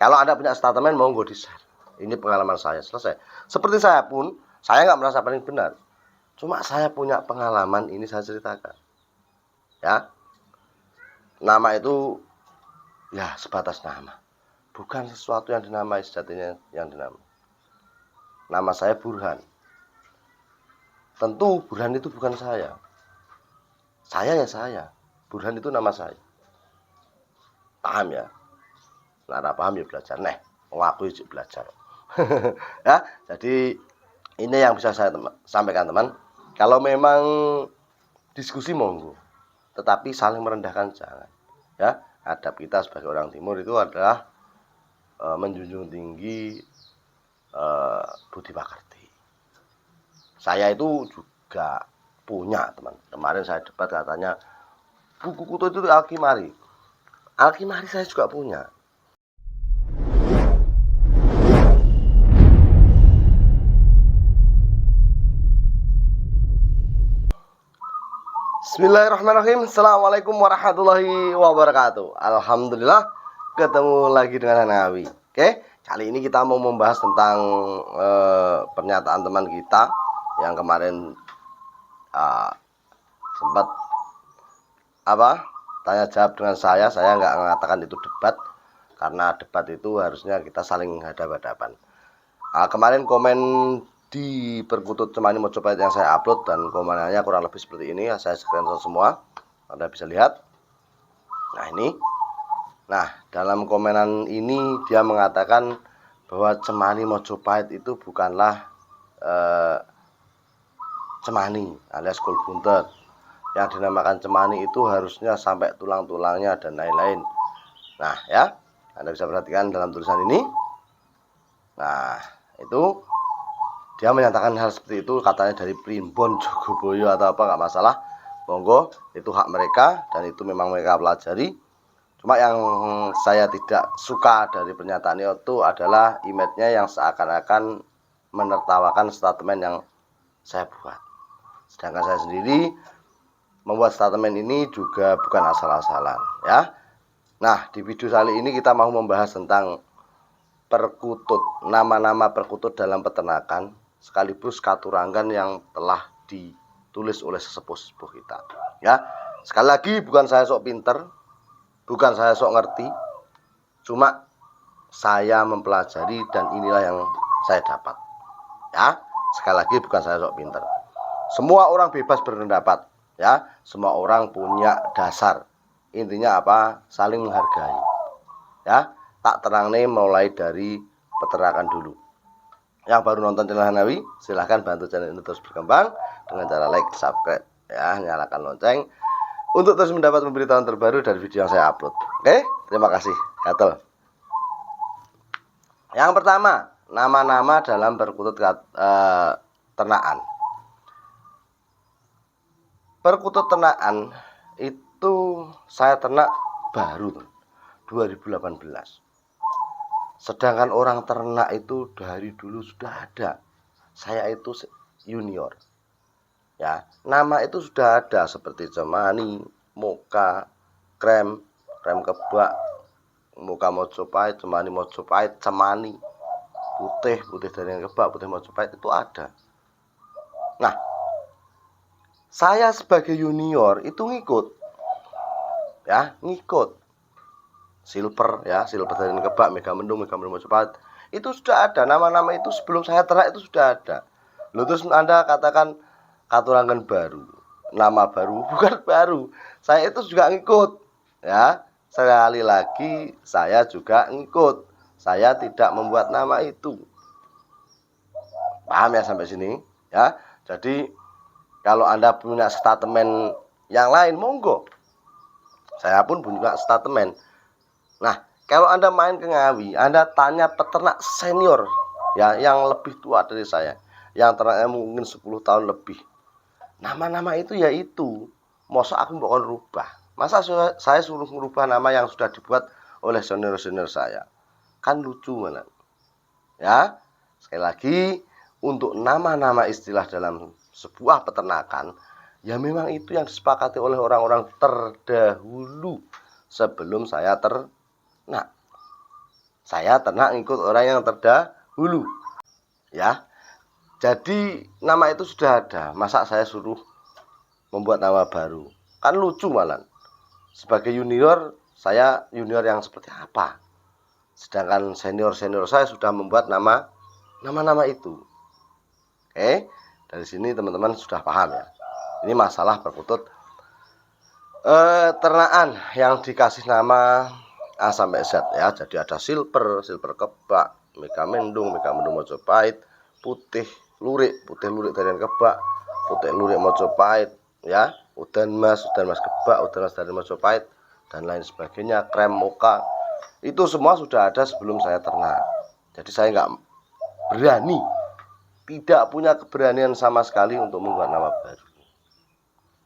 Kalau Anda punya statement, monggo di-share. Ini pengalaman saya, selesai. Seperti saya pun, saya nggak merasa paling benar. Cuma saya punya pengalaman, ini saya ceritakan. Ya, nama itu ya sebatas nama. Bukan sesuatu yang dinamai sejatinya yang dinamai. Nama saya Burhan. Tentu Burhan itu bukan saya. Saya ya saya. Burhan itu nama saya. Paham ya? Nah, paham ya belajar. Ngaku ijik belajar. Ya, jadi ini yang bisa saya sampaikan teman. Kalau memang diskusi monggo, tetapi saling merendahkan jangan. Ya, adab kita sebagai orang timur itu adalah menjunjung tinggi budi pekerti. Saya itu juga punya teman. Kemarin saya debat katanya buku kutu itu Alkimari. Alkimari saya juga punya. Bismillahirrahmanirrahim. Assalamualaikum warahmatullahi wabarakatuh. Alhamdulillah ketemu lagi dengan Hanawi. Oke, kali ini kita mau membahas tentang pernyataan teman kita yang kemarin sempat tanya jawab dengan saya nggak mengatakan itu debat, karena debat itu harusnya kita saling hadap-hadapan. Kemarin komen di Perkutut Cemani Mojopahit yang saya upload, dan komenannya kurang lebih seperti ini. Saya screenshot semua, Anda bisa lihat. Nah ini, dalam komenan ini dia mengatakan bahwa Cemani Mojopahit itu bukanlah Cemani alias Kul Buntet. Yang dinamakan Cemani itu harusnya sampai tulang-tulangnya dan lain-lain. Nah ya, Anda bisa perhatikan dalam tulisan ini. Nah itu dia menyatakan hal seperti itu, katanya dari Primbon Jogoboyo atau apa, nggak masalah, monggo, itu hak mereka dan itu memang mereka pelajari. Cuma yang saya tidak suka dari pernyataan itu adalah image-nya yang seakan-akan menertawakan statement yang saya buat. Sedangkan saya sendiri membuat statement ini juga bukan asal-asalan, ya. Nah, di video kali ini kita mau membahas tentang perkutut, nama-nama perkutut dalam peternakan, sekaligus katurangan yang telah ditulis oleh sesepuh-sesepuh kita. Ya, sekali lagi bukan saya sok pinter, bukan saya sok ngerti, cuma saya mempelajari dan inilah yang saya dapat. Ya, sekali lagi bukan saya sok pinter. Semua orang bebas berpendapat, ya. Semua orang punya dasar. Intinya apa? Saling menghargai. Ya, tak terang nih mulai dari peternakan dulu. Yang baru nonton channel Hanawi, silahkan bantu channel ini terus berkembang dengan cara like, subscribe, ya, nyalakan lonceng untuk terus mendapat pemberitahuan terbaru dari video yang saya upload. Oke, terima kasih. Gatel. Yang pertama, nama-nama dalam perkutut ternakan. Perkutut ternakan itu saya ternak baru 2018. Sedangkan orang ternak itu dari dulu sudah ada. Saya itu junior. Ya, nama itu sudah ada seperti Cemani, Moka, Krem Kebak, Moka Mojopahit, Cemani Mojopahit, Cemani, putih dari Kebak, putih Mojopahit itu ada. Nah, saya sebagai junior itu ngikut. Ya, ngikut. Silver dari Kebak, Mega Mendung Mojopahit, itu sudah ada nama-nama itu sebelum saya ternak itu sudah ada. Lalu terus Anda katakan katurangan baru, nama baru, bukan baru. Saya itu juga ngikut, ya. Sekali lagi saya juga ngikut. Saya tidak membuat nama itu. Paham ya sampai sini, ya. Jadi kalau Anda punya statement yang lain, monggo. Saya pun punya statement. Nah, kalau Anda main ke Ngawi, Anda tanya peternak senior, ya, yang lebih tua dari saya, yang ternaknya mungkin 10 tahun lebih. Nama-nama itu ya itu. Masa aku mau rubah? Masa saya suruh merubah nama yang sudah dibuat oleh senior-senior saya? Kan lucu malah. Ya, sekali lagi, untuk nama-nama istilah dalam sebuah peternakan, ya memang itu yang disepakati oleh orang-orang terdahulu sebelum saya ternak. Saya ternak ngikut orang yang terdahulu. Ya. Jadi nama itu sudah ada. Masa saya suruh membuat nama baru? Kan lucu malah. Sebagai junior, saya junior yang seperti apa? Sedangkan senior-senior saya sudah membuat nama-nama itu. Oke, dari sini teman-teman sudah paham ya. Ini masalah perkutut ternakan yang dikasih nama A sampai Z ya. Jadi ada silver kebak, mega mendung Mojopahit, putih lurik tarian kebak, putih lurik Mojopahit ya, udan mas kebak, udan mas dari Mojopahit dan lain sebagainya, krem moka. Itu semua sudah ada sebelum saya ternak. Jadi saya nggak berani, tidak punya keberanian sama sekali untuk membuat nama baru.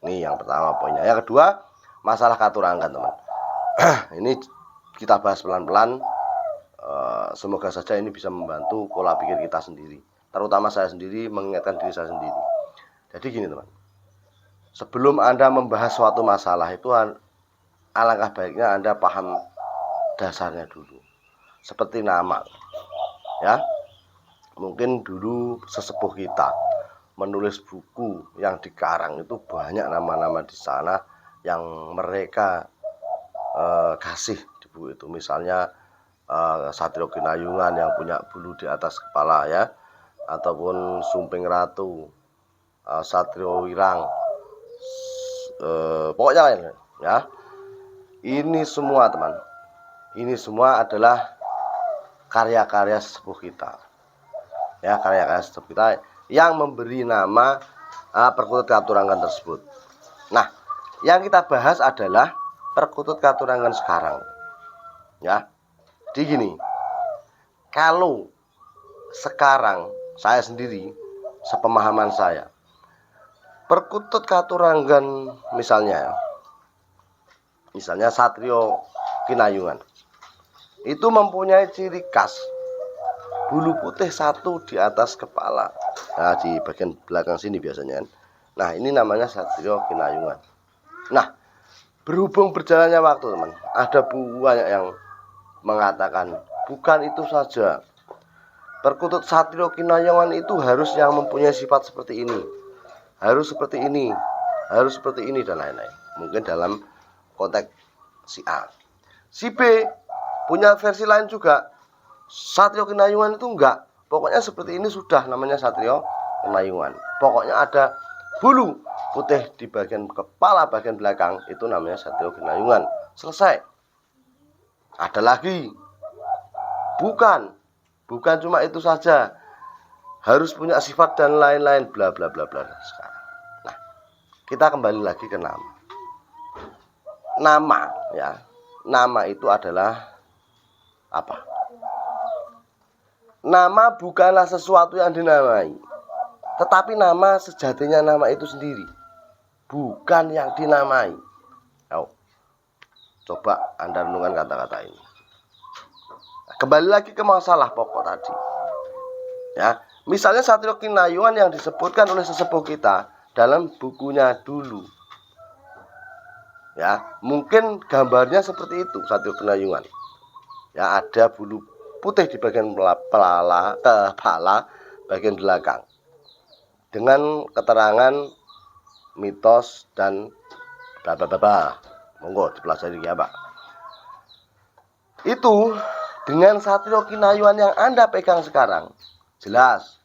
Ini yang pertama poinnya. Yang kedua, masalah katuranggan teman. Ini kita bahas pelan-pelan. Semoga saja ini bisa membantu pola pikir kita sendiri. Terutama saya sendiri, mengingatkan diri saya sendiri. Jadi gini teman. Sebelum Anda membahas suatu masalah itu, alangkah baiknya Anda paham dasarnya dulu. Seperti nama. Ya. Mungkin dulu sesepuh kita menulis buku yang dikarang itu banyak nama-nama di sana yang mereka kasih di buku itu. Misalnya Satrio Kinayungan yang punya bulu di atas kepala ya, ataupun Sumping Ratu, Satrio Wirang, pokoknya ya. Ini semua teman, ini semua adalah karya-karya sesepuh kita. Ya, karya-karya sesepuh kita yang memberi nama perkutut katuranggan tersebut. Nah, yang kita bahas adalah perkutut katuranggan sekarang. Ya. Jadi gini, kalau sekarang saya sendiri, sepemahaman saya, perkutut katuranggan misalnya Satrio Kinayungan itu mempunyai ciri khas bulu putih satu di atas kepala. Nah, di bagian belakang sini biasanya. Nah, ini namanya Satrio Kinayungan. Nah, berhubung berjalannya waktu teman, ada banyak yang mengatakan bukan itu saja. Perkutut Satrio Kinayungan itu harus yang mempunyai sifat seperti ini. Harus seperti ini. Harus seperti ini dan lain-lain. Mungkin dalam konteks si A. Si B punya versi lain juga. Satrio Kinayungan itu enggak. Pokoknya seperti ini sudah namanya Satrio Kinayungan. Pokoknya ada bulu putih di bagian kepala bagian belakang, itu namanya Satrio Kinayungan. Selesai. Ada lagi. Bukan cuma itu saja. Harus punya sifat dan lain-lain bla bla bla bla sekarang. Nah, kita kembali lagi ke nama. Nama ya. Nama itu adalah apa? Nama bukanlah sesuatu yang dinamai, tetapi nama sejatinya nama itu sendiri, bukan yang dinamai. Coba Anda renungkan kata-kata ini. Kembali lagi ke masalah pokok tadi. Ya, misalnya Satrio Kinayungan yang disebutkan oleh sesepuh kita dalam bukunya dulu. Ya, mungkin gambarnya seperti itu Satrio Kinayungan. Ya, ada bulu putih di bagian kepala bagian belakang dengan keterangan mitos dan bla bla bla. Monggo dipelajari ya Pak. Itu dengan Satrio Kinayungan yang Anda pegang sekarang, jelas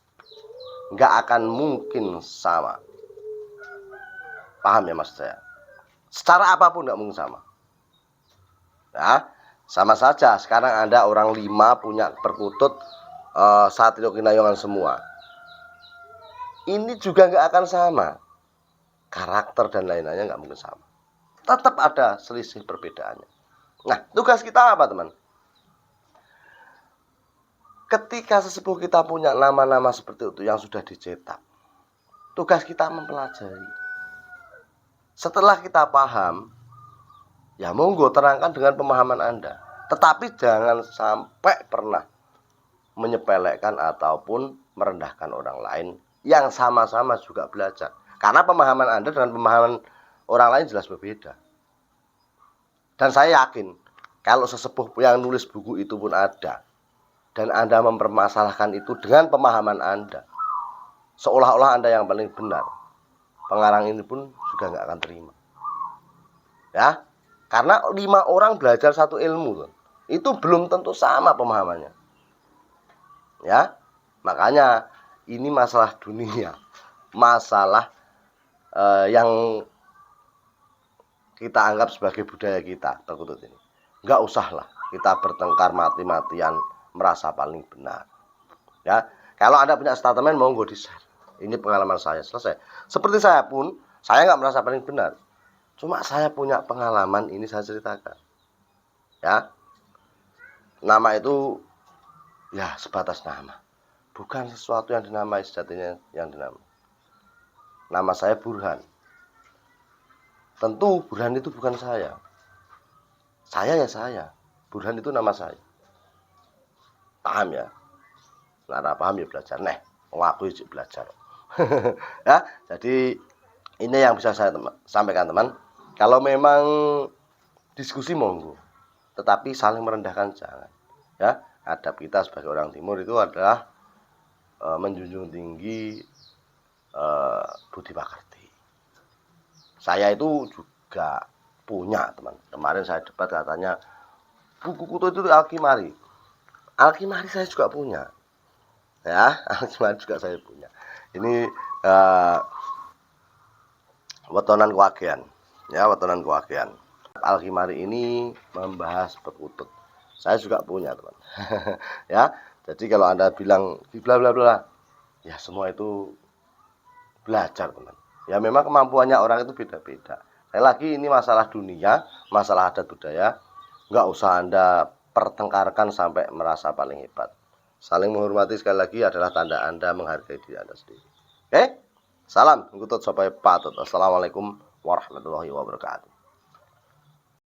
nggak akan mungkin sama. Paham ya maksud saya? Secara apapun nggak mungkin sama. Ya, sama saja sekarang Anda orang 5 punya perkutut Satrio Kinayungan semua. Ini juga nggak akan sama. Karakter dan lain-lainnya nggak mungkin sama. Tetap ada selisih perbedaannya. Nah, tugas kita apa teman? Ketika sesepuh kita punya nama-nama seperti itu yang sudah dicetak, tugas kita mempelajari. Setelah kita paham, ya monggo terangkan dengan pemahaman Anda. Tetapi jangan sampai pernah menyepelekan ataupun merendahkan orang lain yang sama-sama juga belajar. Karena pemahaman Anda dengan pemahaman orang lain jelas berbeda. Dan saya yakin kalau sesepuh yang nulis buku itu pun ada, dan Anda mempermasalahkan itu dengan pemahaman Anda, seolah-olah Anda yang paling benar, pengarang ini pun juga nggak akan terima. Ya, karena 5 orang belajar satu ilmu, itu belum tentu sama pemahamannya. Ya, makanya ini masalah dunia, masalah yang kita anggap sebagai budaya kita terkutut ini. Nggak usahlah kita bertengkar mati-matian merasa paling benar. Ya, kalau Anda punya statement monggo di-share. Ini pengalaman saya, selesai. Seperti saya pun, saya nggak merasa paling benar. Cuma saya punya pengalaman, ini saya ceritakan. Ya, nama itu ya sebatas nama, bukan sesuatu yang dinamai sejatinya yang dinamai. Nama saya Burhan. Tentu Burhan itu bukan saya. Saya ya saya. Burhan itu nama saya. Paham ya? Nggak paham ya belajar. Nah, ngaku sih belajar. Ya, jadi ini yang bisa saya sampaikan teman. Kalau memang diskusi monggo, tetapi saling merendahkan jangan. Ya, adab kita sebagai orang timur itu adalah menjunjung tinggi budi pekerti. Saya itu juga punya teman. Kemarin saya debat katanya buku kutu itu Alkimari. Alkimari saya juga punya. Ya, Alkimari juga saya punya. Ini wetonan kewagian. Ya, wetonan kewagian. Alkimari ini membahas perkutut. Saya juga punya, teman. Ya, jadi kalau Anda bilang bla bla bla, ya semua itu belajar, teman. Ya memang kemampuannya orang itu beda-beda. Sekali lagi ini masalah dunia, masalah adat budaya. Nggak usah Anda pertengkarkan sampai merasa paling hebat. Saling menghormati sekali lagi adalah tanda Anda menghargai diri Anda sendiri. Oke? Salam ngutut sampai patut. Assalamualaikum warahmatullahi wabarakatuh.